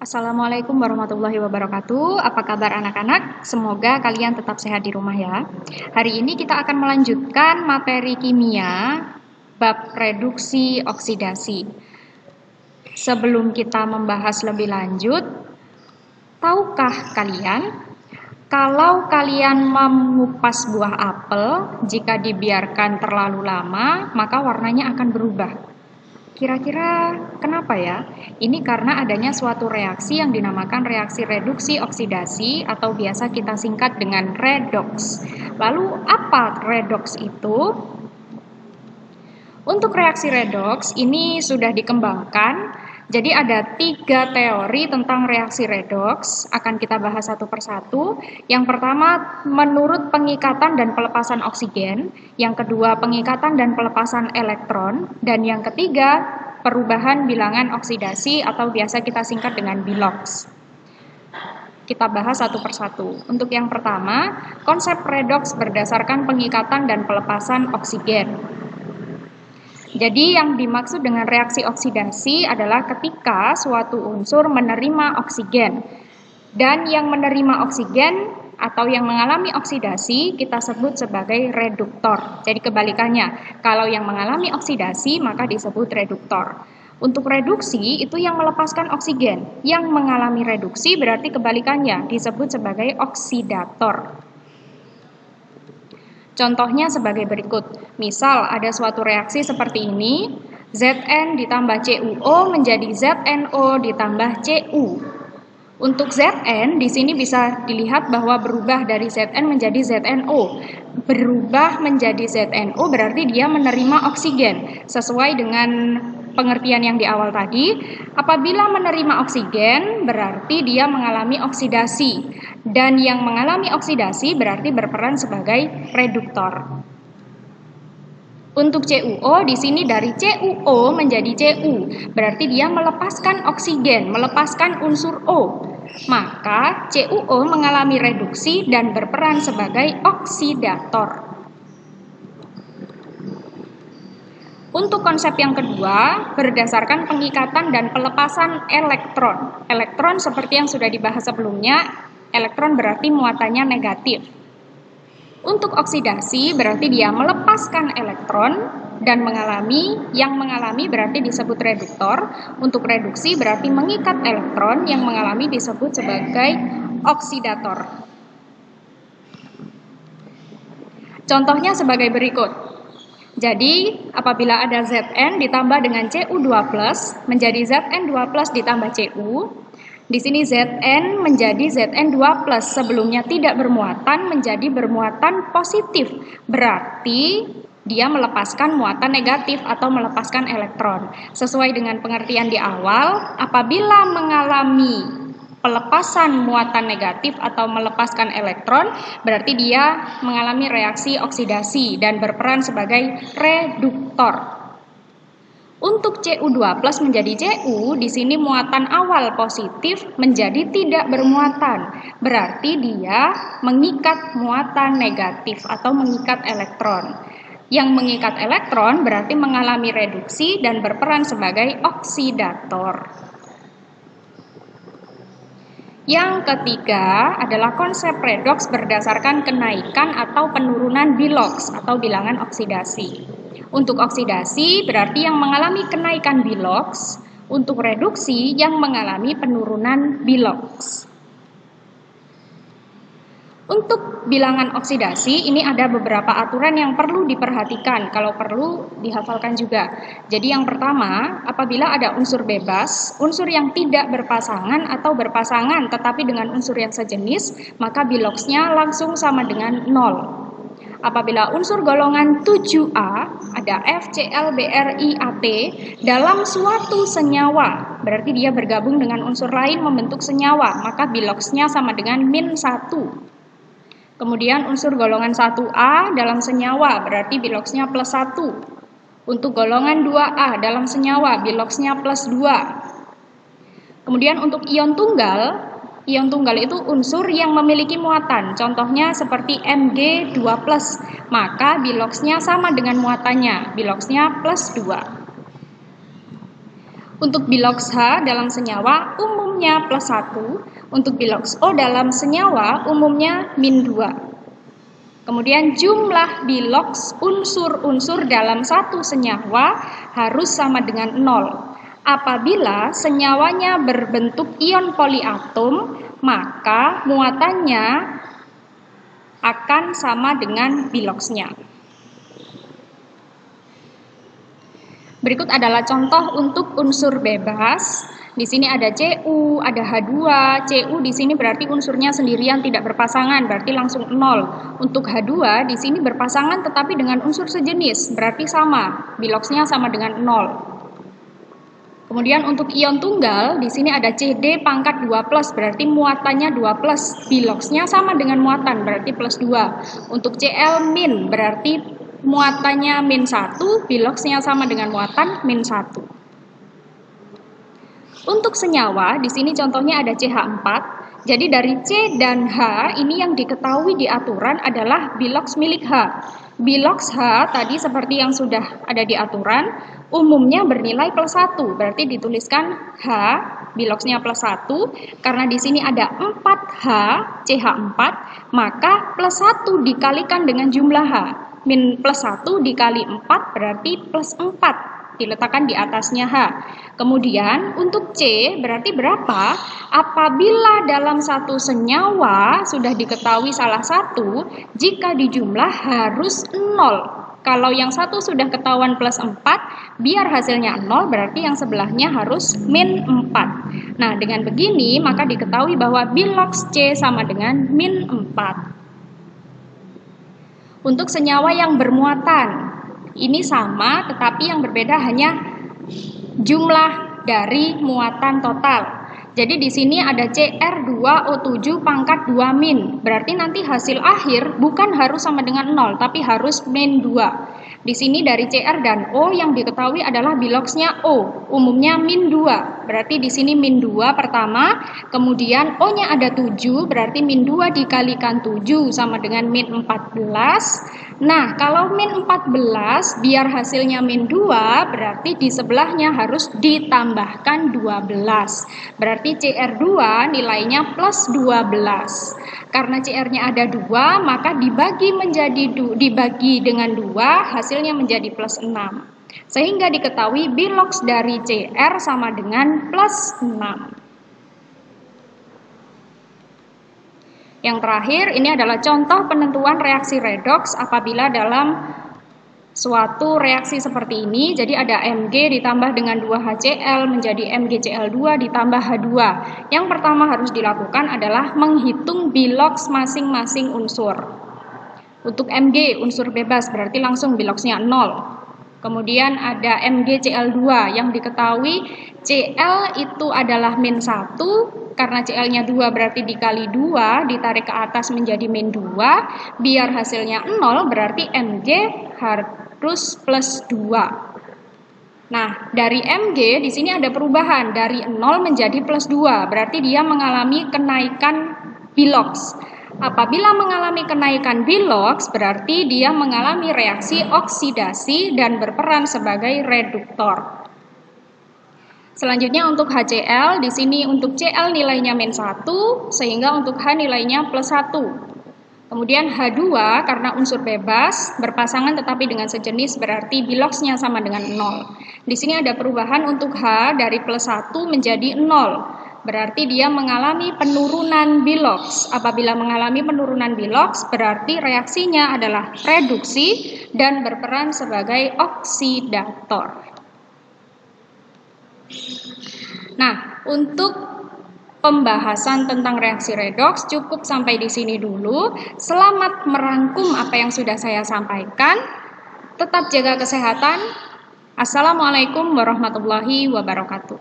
Assalamualaikum warahmatullahi wabarakatuh. Apa kabar anak-anak? Semoga kalian tetap sehat di rumah ya. Hari ini kita akan melanjutkan materi kimia bab reduksi oksidasi. Sebelum kita membahas lebih lanjut, tahukah kalian kalau kalian mengupas buah apel, jika dibiarkan terlalu lama, maka warnanya akan berubah. Kira-kira kenapa ya? Ini karena adanya suatu reaksi yang dinamakan reaksi reduksi oksidasi atau biasa kita singkat dengan redoks. Lalu apa redoks itu? Untuk reaksi redoks ini sudah dikembangkan. Jadi ada 3 teori tentang reaksi redoks, akan kita bahas satu persatu. Yang pertama, menurut pengikatan dan pelepasan oksigen. Yang kedua, pengikatan dan pelepasan elektron. Dan yang ketiga, perubahan bilangan oksidasi atau biasa kita singkat dengan biloks. Kita bahas satu persatu. Untuk yang pertama, konsep redoks berdasarkan pengikatan dan pelepasan oksigen. Jadi yang dimaksud dengan reaksi oksidasi adalah ketika suatu unsur menerima oksigen. Dan yang menerima oksigen atau yang mengalami oksidasi kita sebut sebagai reduktor. Jadi kebalikannya, kalau yang mengalami oksidasi maka disebut reduktor. Untuk reduksi itu yang melepaskan oksigen. Yang mengalami reduksi berarti kebalikannya, disebut sebagai oksidator. Contohnya sebagai berikut. Misal ada suatu reaksi seperti ini, Zn ditambah CuO menjadi ZnO ditambah Cu. Untuk Zn di sini bisa dilihat bahwa berubah dari Zn menjadi ZnO. Berubah menjadi ZnO berarti dia menerima oksigen. Sesuai dengan pengertian yang di awal tadi, apabila menerima oksigen berarti dia mengalami oksidasi. Dan yang mengalami oksidasi berarti berperan sebagai reduktor. Untuk CuO di sini dari CuO menjadi Cu, berarti dia melepaskan oksigen, melepaskan unsur O. Maka CuO mengalami reduksi dan berperan sebagai oksidator. Untuk konsep yang kedua, berdasarkan pengikatan dan pelepasan elektron. Elektron seperti yang sudah dibahas sebelumnya, elektron berarti muatannya negatif. Untuk oksidasi berarti dia melepaskan elektron dan yang mengalami berarti disebut reduktor. Untuk reduksi berarti mengikat elektron, yang mengalami disebut sebagai oksidator. Contohnya sebagai berikut. Jadi, apabila ada Zn ditambah dengan Cu2+, menjadi Zn2+ ditambah Cu, di sini Zn menjadi Zn2+, sebelumnya tidak bermuatan menjadi bermuatan positif. Berarti dia melepaskan muatan negatif atau melepaskan elektron. Sesuai dengan pengertian di awal, apabila mengalami pelepasan muatan negatif atau melepaskan elektron, berarti dia mengalami reaksi oksidasi dan berperan sebagai reduktor. Untuk Cu2+ menjadi Cu, di sini muatan awal positif menjadi tidak bermuatan. Berarti dia mengikat muatan negatif atau mengikat elektron. Yang mengikat elektron berarti mengalami reduksi dan berperan sebagai oksidator. Yang ketiga adalah konsep redoks berdasarkan kenaikan atau penurunan biloks atau bilangan oksidasi. Untuk oksidasi berarti yang mengalami kenaikan biloks, untuk reduksi yang mengalami penurunan biloks. Untuk bilangan oksidasi ini ada beberapa aturan yang perlu diperhatikan, kalau perlu dihafalkan juga. Jadi yang pertama, apabila ada unsur bebas, unsur yang tidak berpasangan atau berpasangan tetapi dengan unsur yang sejenis, maka biloksnya langsung sama dengan 0. Apabila unsur golongan 7A, ada FCl-BrIAT, dalam suatu senyawa, berarti dia bergabung dengan unsur lain membentuk senyawa, maka biloksnya sama dengan -1. Kemudian unsur golongan 1A dalam senyawa berarti biloksnya +1. Untuk golongan 2A dalam senyawa biloksnya +2. Kemudian untuk ion tunggal itu unsur yang memiliki muatan. Contohnya seperti Mg2+, maka biloksnya sama dengan muatannya, biloksnya +2. Untuk biloks H dalam senyawa umumnya +1, untuk biloks O dalam senyawa umumnya -2. Kemudian jumlah biloks unsur-unsur dalam satu senyawa harus sama dengan 0. Apabila senyawanya berbentuk ion poliatom, maka muatannya akan sama dengan biloksnya. Berikut adalah contoh untuk unsur bebas. Di sini ada Cu, ada H2. Cu di sini berarti unsurnya sendirian tidak berpasangan, berarti langsung 0. Untuk H2 di sini berpasangan tetapi dengan unsur sejenis, berarti sama. Biloksnya sama dengan 0. Kemudian untuk ion tunggal, di sini ada Cd pangkat 2+, berarti muatannya 2+. Biloksnya sama dengan muatan, berarti +2. Untuk Cl-, berarti muatannya -1, biloksnya sama dengan muatan -1. Untuk senyawa, di sini contohnya ada CH4. Jadi dari C dan H, ini yang diketahui di aturan adalah biloks milik H. Biloks H tadi seperti yang sudah ada di aturan, umumnya bernilai +1, berarti dituliskan H, biloksnya +1, karena di sini ada 4H, CH4, maka +1 dikalikan dengan jumlah H. -1 dikali 4 berarti +4. Diletakkan di atasnya H. Kemudian untuk C berarti berapa? Apabila dalam satu senyawa sudah diketahui salah satu, jika dijumlah harus 0. Kalau yang satu sudah ketahuan +4, biar hasilnya 0 berarti yang sebelahnya harus -4. Nah, dengan begini maka diketahui bahwa biloks C sama dengan -4. Untuk senyawa yang bermuatan, ini sama tetapi yang berbeda hanya jumlah dari muatan total. Jadi di sini ada Cr2O7 pangkat 2-, berarti nanti hasil akhir bukan harus sama dengan 0 tapi harus -2. Di sini dari Cr dan O yang diketahui adalah biloksnya O, umumnya -2. Berarti di sini -2 pertama, kemudian O-nya ada 7, berarti -2 dikalikan 7 sama dengan -14. Nah, kalau -14 biar hasilnya -2, berarti di sebelahnya harus ditambahkan 12. Berarti Cr2 nilainya +12. Karena Cr-nya ada 2, maka dibagi dengan 2, hasilnya menjadi +6. Sehingga diketahui biloks dari Cr sama dengan +6. Yang terakhir, ini adalah contoh penentuan reaksi redoks apabila dalam suatu reaksi seperti ini. Jadi ada Mg ditambah dengan 2HCl menjadi MgCl2 ditambah H2. Yang pertama harus dilakukan adalah menghitung biloks masing-masing unsur. Untuk Mg, unsur bebas, berarti langsung biloksnya 0. Kemudian ada MgCl2 yang diketahui Cl itu adalah -1, karena Cl-nya 2 berarti dikali 2, ditarik ke atas menjadi -2, biar hasilnya 0 berarti Mg harus +2. Nah, dari Mg di sini ada perubahan dari 0 menjadi +2, berarti dia mengalami kenaikan biloks. Apabila mengalami kenaikan biloks, berarti dia mengalami reaksi oksidasi dan berperan sebagai reduktor. Selanjutnya untuk HCl, di sini untuk Cl nilainya -1, sehingga untuk H nilainya +1. Kemudian H2 karena unsur bebas, berpasangan tetapi dengan sejenis, berarti biloksnya sama dengan 0. Di sini ada perubahan untuk H dari +1 menjadi 0. Berarti dia mengalami penurunan biloks. Apabila mengalami penurunan biloks, berarti reaksinya adalah reduksi dan berperan sebagai oksidator. Nah, untuk pembahasan tentang reaksi redoks cukup sampai di sini dulu. Selamat merangkum apa yang sudah saya sampaikan. Tetap jaga kesehatan. Assalamualaikum warahmatullahi wabarakatuh.